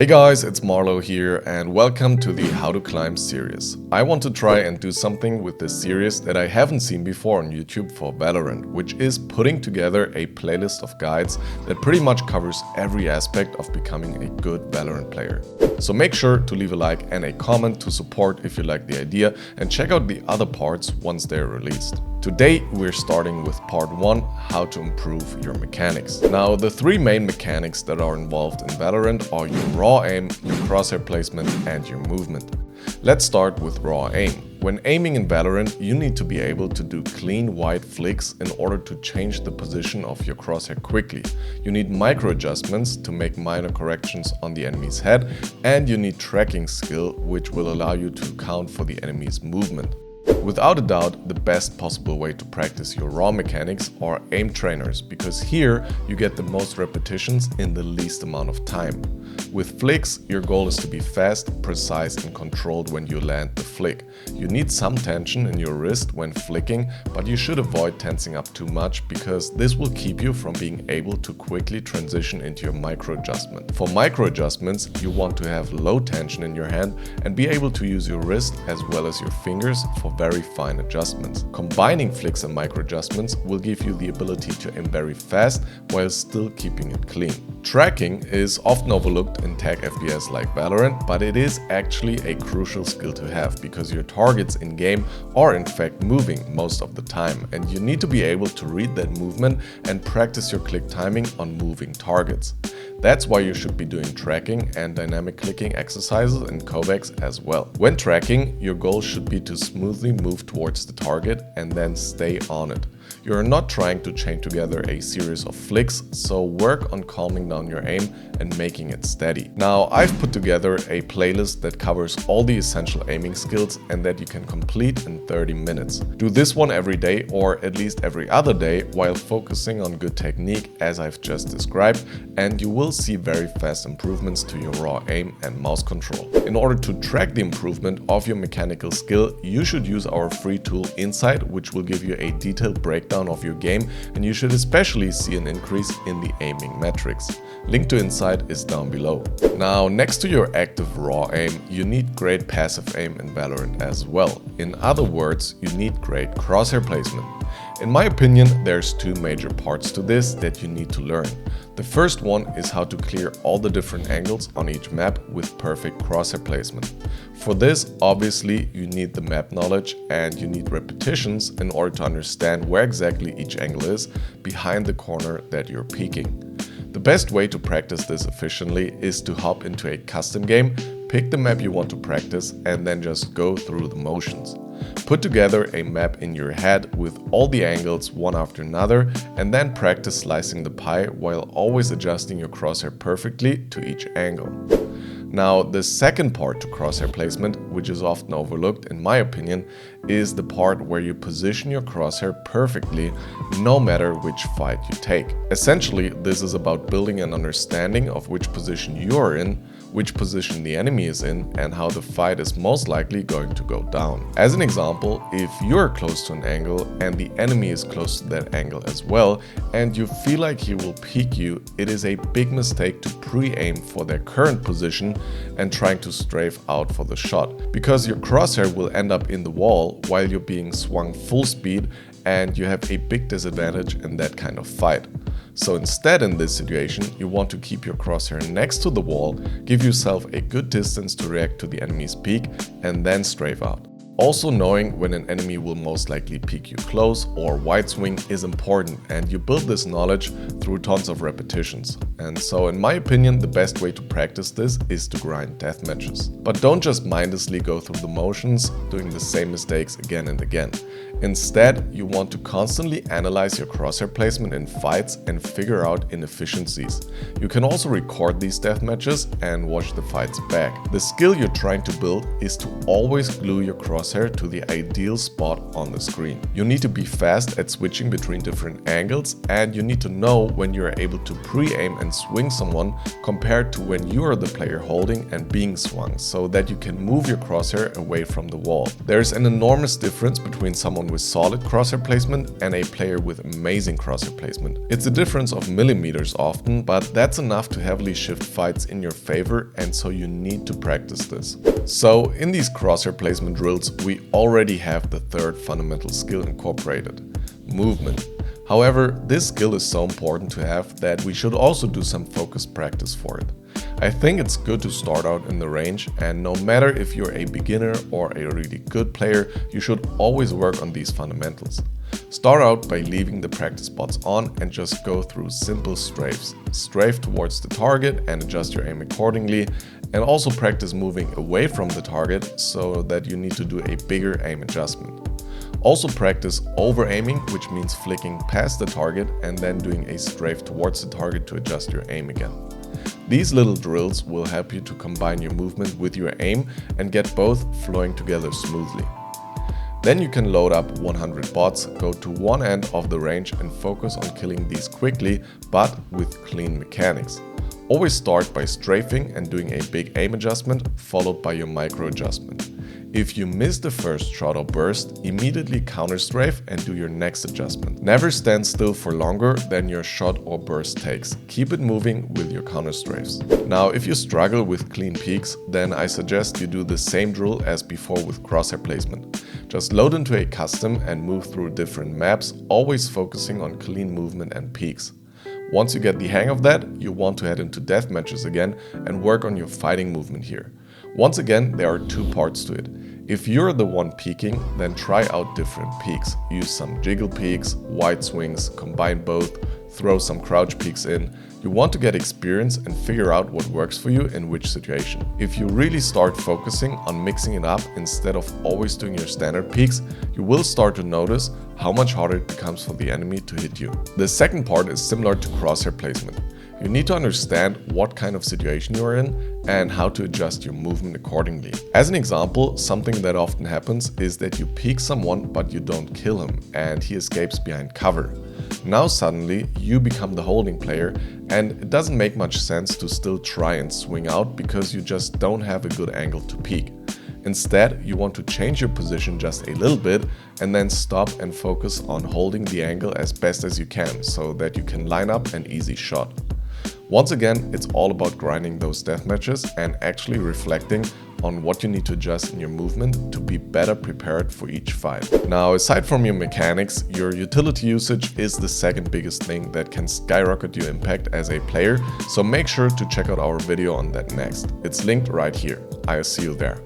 Hey guys, it's Marlo here and welcome to the How to Climb series. I want to try and do something with this series that I haven't seen before on YouTube for Valorant, which is putting together a playlist of guides that pretty much covers every aspect of becoming a good Valorant player. So make sure to leave a like and a comment to support if you like the idea, and check out the other parts once they're released. Today we're starting with part 1, how to improve your mechanics. Now the three main mechanics that are involved in Valorant are your raw aim, your crosshair placement and your movement. Let's start with raw aim. When aiming in Valorant, you need to be able to do clean wide flicks in order to change the position of your crosshair quickly. You need micro adjustments to make minor corrections on the enemy's head, and you need tracking skill, which will allow you to account for the enemy's movement. Without a doubt, the best possible way to practice your raw mechanics are aim trainers, because here you get the most repetitions in the least amount of time. With flicks, your goal is to be fast, precise and controlled when you land the flick. You need some tension in your wrist when flicking, but you should avoid tensing up too much, because this will keep you from being able to quickly transition into your micro adjustment. For micro adjustments, you want to have low tension in your hand and be able to use your wrist as well as your fingers for very fine adjustments. Combining flicks and micro adjustments will give you the ability to aim very fast while still keeping it clean. Tracking is often overlooked in tag FPS like Valorant, but it is actually a crucial skill to have, because your targets in game are in fact moving most of the time, and you need to be able to read that movement and practice your click timing on moving targets. That's why you should be doing tracking and dynamic clicking exercises in Kovacs as well. When tracking, your goal should be to smoothly move towards the target and then stay on it. You are not trying to chain together a series of flicks, so work on calming down your aim and making it steady. Now, I've put together a playlist that covers all the essential aiming skills and that you can complete in 30 minutes. Do this one every day, or at least every other day, while focusing on good technique as I've just described, and you will see very fast improvements to your raw aim and mouse control. In order to track the improvement of your mechanical skill, you should use our free tool Insight, which will give you a detailed breakdown of your game, and you should especially see an increase in the aiming metrics. Link to Insight is down below. Now, next to your active raw aim, you need great passive aim in Valorant as well. In other words, you need great crosshair placement. In my opinion, there's two major parts to this that you need to learn. The first one is how to clear all the different angles on each map with perfect crosshair placement. For this, obviously, you need the map knowledge and you need repetitions in order to understand where exactly each angle is behind the corner that you're peeking. The best way to practice this efficiently is to hop into a custom game, pick the map you want to practice, and then just go through the motions. Put together a map in your head with all the angles one after another, and then practice slicing the pie while always adjusting your crosshair perfectly to each angle. Now, the second part to crosshair placement, which is often overlooked in my opinion, is the part where you position your crosshair perfectly no matter which fight you take. Essentially, this is about building an understanding of which position you are in, which position the enemy is in, and how the fight is most likely going to go down. As an example, if you're close to an angle and the enemy is close to that angle as well, and you feel like he will peek you, it is a big mistake to pre-aim for their current position and trying to strafe out for the shot, because your crosshair will end up in the wall while you're being swung full speed, and you have a big disadvantage in that kind of fight. So instead, in this situation, you want to keep your crosshair next to the wall, give yourself a good distance to react to the enemy's peek, and then strafe out. Also, knowing when an enemy will most likely peek you close or wide swing is important, and you build this knowledge through tons of repetitions. And so, in my opinion, the best way to practice this is to grind death matches. But don't just mindlessly go through the motions, doing the same mistakes again and again. Instead, you want to constantly analyze your crosshair placement in fights and figure out inefficiencies. You can also record these death matches and watch the fights back. The skill you're trying to build is to always glue your crosshair to the ideal spot on the screen. You need to be fast at switching between different angles, and you need to know when you are able to pre-aim and and swing someone compared to when you are the player holding and being swung, so that you can move your crosshair away from the wall. There's an enormous difference between someone with solid crosshair placement and a player with amazing crosshair placement. It's a difference of millimeters often, but that's enough to heavily shift fights in your favor, and so you need to practice this. So in these crosshair placement drills, we already have the third fundamental skill incorporated: movement. However, this skill is so important to have that we should also do some focused practice for it. I think it's good to start out in the range, and no matter if you're a beginner or a really good player, you should always work on these fundamentals. Start out by leaving the practice spots on and just go through simple strafes. Strafe towards the target and adjust your aim accordingly, and also practice moving away from the target so that you need to do a bigger aim adjustment. Also practice over-aiming, which means flicking past the target and then doing a strafe towards the target to adjust your aim again. These little drills will help you to combine your movement with your aim and get both flowing together smoothly. Then you can load up 100 bots, go to one end of the range and focus on killing these quickly, but with clean mechanics. Always start by strafing and doing a big aim adjustment, followed by your micro adjustment. If you miss the first shot or burst, immediately counter strafe and do your next adjustment. Never stand still for longer than your shot or burst takes. Keep it moving with your counter strafes. Now, if you struggle with clean peaks, then I suggest you do the same drill as before with crosshair placement. Just load into a custom and move through different maps, always focusing on clean movement and peaks. Once you get the hang of that, you want to head into death matches again and work on your fighting movement here. Once again, there are two parts to it. If you're the one peeking, then try out different peaks. Use some jiggle peeks, wide swings, combine both, throw some crouch peeks in. You want to get experience and figure out what works for you in which situation. If you really start focusing on mixing it up instead of always doing your standard peeks, you will start to notice how much harder it becomes for the enemy to hit you. The second part is similar to crosshair placement. You need to understand what kind of situation you are in and how to adjust your movement accordingly. As an example, something that often happens is that you peek someone but you don't kill him and he escapes behind cover. Now suddenly you become the holding player and it doesn't make much sense to still try and swing out because you just don't have a good angle to peek. Instead, you want to change your position just a little bit and then stop and focus on holding the angle as best as you can so that you can line up an easy shot. Once again, it's all about grinding those death matches and actually reflecting on what you need to adjust in your movement to be better prepared for each fight. Now, aside from your mechanics, your utility usage is the second biggest thing that can skyrocket your impact as a player, so make sure to check out our video on that next. It's linked right here. I'll see you there.